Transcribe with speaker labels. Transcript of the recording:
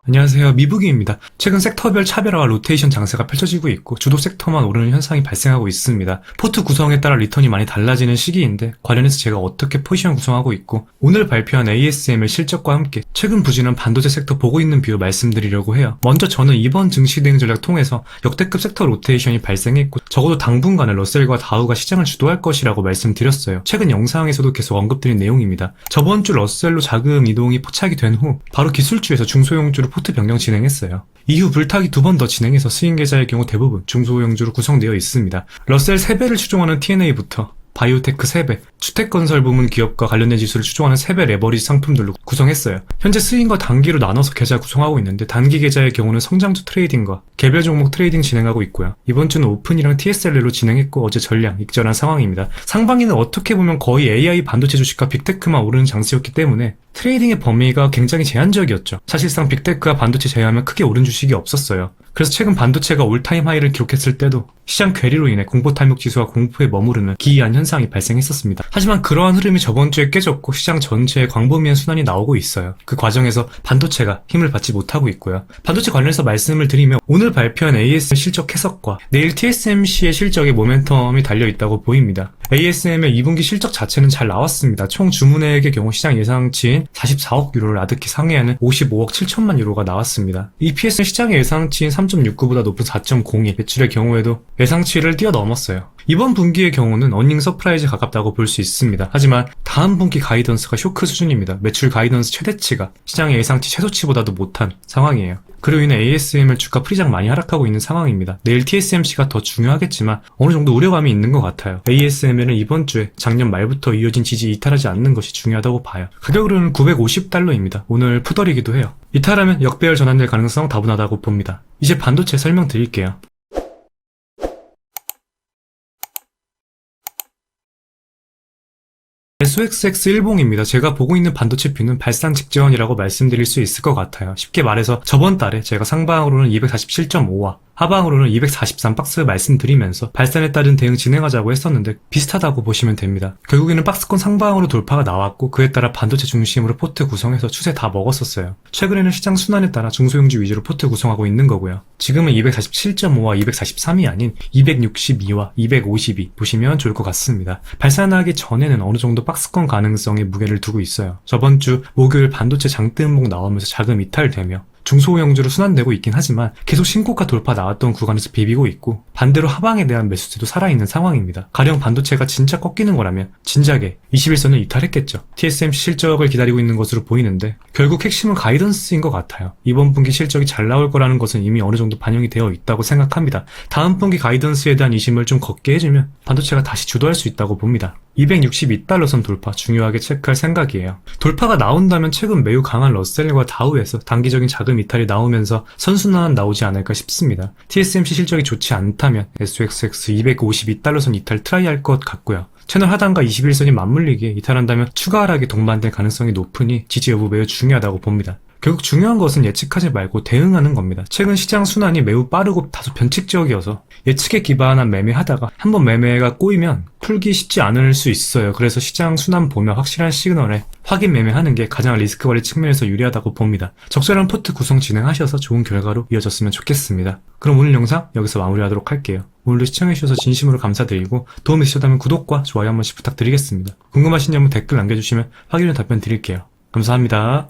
Speaker 1: 안녕하세요. 미부기입니다. 최근 섹터별 차별화와 로테이션 장세가 펼쳐지고 있고 주도 섹터만 오르는 현상이 발생하고 있습니다. 포트 구성에 따라 리턴이 많이 달라지는 시기인데 관련해서 제가 어떻게 포지션 구성하고 있고 오늘 발표한 ASML 실적과 함께 최근 부진한 반도체 섹터 보고 있는 뷰 말씀드리려고 해요. 먼저 저는 이번 증시 대응 전략 통해서 역대급 섹터 로테이션이 발생했고 적어도 당분간은 러셀과 다우가 시장을 주도할 것이라고 말씀드렸어요. 최근 영상에서도 계속 언급드린 내용입니다. 저번 주 러셀로 자금 이동이 포착이 된 후 바로 기술주에서 중소형주로 포트 변경 진행했어요. 이후 불타기 2번 더 진행해서 스윙 계좌의 경우 대부분 중소형주로 구성되어 있습니다. 러셀 3배를 추종하는 TNA부터 바이오테크 3배, 주택건설 부문 기업과 관련된 지수를 추종하는 3배 레버리지 상품들로 구성했어요. 현재 스윙과 단기로 나눠서 계좌 구성하고 있는데 단기 계좌의 경우는 성장주 트레이딩과 개별 종목 트레이딩 진행하고 있고요. 이번 주는 오픈이랑 TSL로 진행했고 어제 전량 익절한 상황입니다. 상반기는 어떻게 보면 거의 AI 반도체 주식과 빅테크만 오르는 장세였기 때문에 트레이딩의 범위가 굉장히 제한적이었죠. 사실상 빅테크와 반도체 제외하면 크게 오른 주식이 없었어요. 그래서 최근 반도체가 올타임 하이를 기록했을 때도 시장 괴리로 인해 공포탈목 지수와 공포에 머무르는 기이한 현상이 발생했었습니다. 하지만 그러한 흐름이 저번 주에 깨졌고 시장 전체에 광범위한 순환이 나오고 있어요. 그 과정에서 반도체가 힘을 받지 못하고 있고요. 반도체 관련해서 말씀을 드리면 오늘 발표한 ASML 실적 해석과 내일 TSMC의 실적에 모멘텀이 달려있다고 보입니다. ASML 2분기 실적 자체는 잘 나왔습니다. 총 주문액의 경우 시장 예상치인 44억 유로를 아득히 상회하는 55억 7천만 유로가 나왔습니다. EPS는 시장의 예상치인 3.69보다 높은 4.02, 매출의 경우에도 예상치를 뛰어넘었어요. 이번 분기의 경우는 어닝 서프라이즈 가깝다고 볼 수 있습니다. 하지만 다음 분기 가이던스가 쇼크 수준입니다. 매출 가이던스 최대치가 시장의 예상치 최소치보다도 못한 상황이에요. 그로 인해 ASML 주가 프리장 많이 하락하고 있는 상황입니다. 내일 TSMC가 더 중요하겠지만 어느 정도 우려감이 있는 것 같아요. ASML은 이번 주에 작년 말부터 이어진 지지 이탈하지 않는 것이 중요하다고 봐요. 가격으로는 950달러입니다. 오늘 푸더리기도 해요. 이탈하면 역배열 전환될 가능성 다분하다고 봅니다. 이제 반도체 설명드릴게요. SXX10입니다. 제가 보고 있는 반도체 뷰는 발산 직전이라고 말씀드릴 수 있을 것 같아요. 쉽게 말해서 저번 달에 제가 상방으로는 247.5와 하방으로는 243박스 말씀드리면서 발산에 따른 대응 진행하자고 했었는데 비슷하다고 보시면 됩니다. 결국에는 박스권 상방으로 돌파가 나왔고 그에 따라 반도체 중심으로 포트 구성해서 추세 다 먹었었어요. 최근에는 시장 순환에 따라 중소형주 위주로 포트 구성하고 있는 거고요. 지금은 247.5와 243이 아닌 262와 252 보시면 좋을 것 같습니다. 발산하기 전에는 어느 정도 박스권 가능성에 무게를 두고 있어요. 저번 주 목요일 반도체 장대음봉 나오면서 자금 이탈되며 중소형주로 순환되고 있긴 하지만 계속 신고가 돌파 나왔던 구간에서 비비고 있고 반대로 하방에 대한 매수세도 살아있는 상황입니다. 가령 반도체가 진짜 꺾이는 거라면 진작에 21선을 이탈했겠죠. TSMC 실적을 기다리고 있는 것으로 보이는데 결국 핵심은 가이던스인 것 같아요. 이번 분기 실적이 잘 나올 거라는 것은 이미 어느 정도 반영이 되어 있다고 생각합니다. 다음 분기 가이던스에 대한 이심을 좀 걷게 해주면 반도체가 다시 주도할 수 있다고 봅니다. 262달러선 돌파 중요하게 체크할 생각이에요. 돌파가 나온다면 최근 매우 강한 러셀과 다우에서 단기적인 자금 이탈이 나오면서 선순환 나오지 않을까 싶습니다. TSMC 실적이 좋지 않다면 SXX 252달러선 이탈 트라이할 것 같고요. 채널 하단과 21선이 맞물리기에 이탈한다면 추가 하락이 동반될 가능성이 높으니 지지 여부 매우 중요하다고 봅니다. 결국 중요한 것은 예측하지 말고 대응하는 겁니다. 최근 시장 순환이 매우 빠르고 다소 변칙적이어서 예측에 기반한 매매하다가 한번 매매가 꼬이면 풀기 쉽지 않을 수 있어요. 그래서 시장 순환 보면 확실한 시그널에 확인 매매하는 게 가장 리스크 관리 측면에서 유리하다고 봅니다. 적절한 포트 구성 진행하셔서 좋은 결과로 이어졌으면 좋겠습니다. 그럼 오늘 영상 여기서 마무리하도록 할게요. 오늘도 시청해주셔서 진심으로 감사드리고 도움이 되셨다면 구독과 좋아요 한 번씩 부탁드리겠습니다. 궁금하신 점은 댓글 남겨주시면 확인 후 답변 드릴게요. 감사합니다.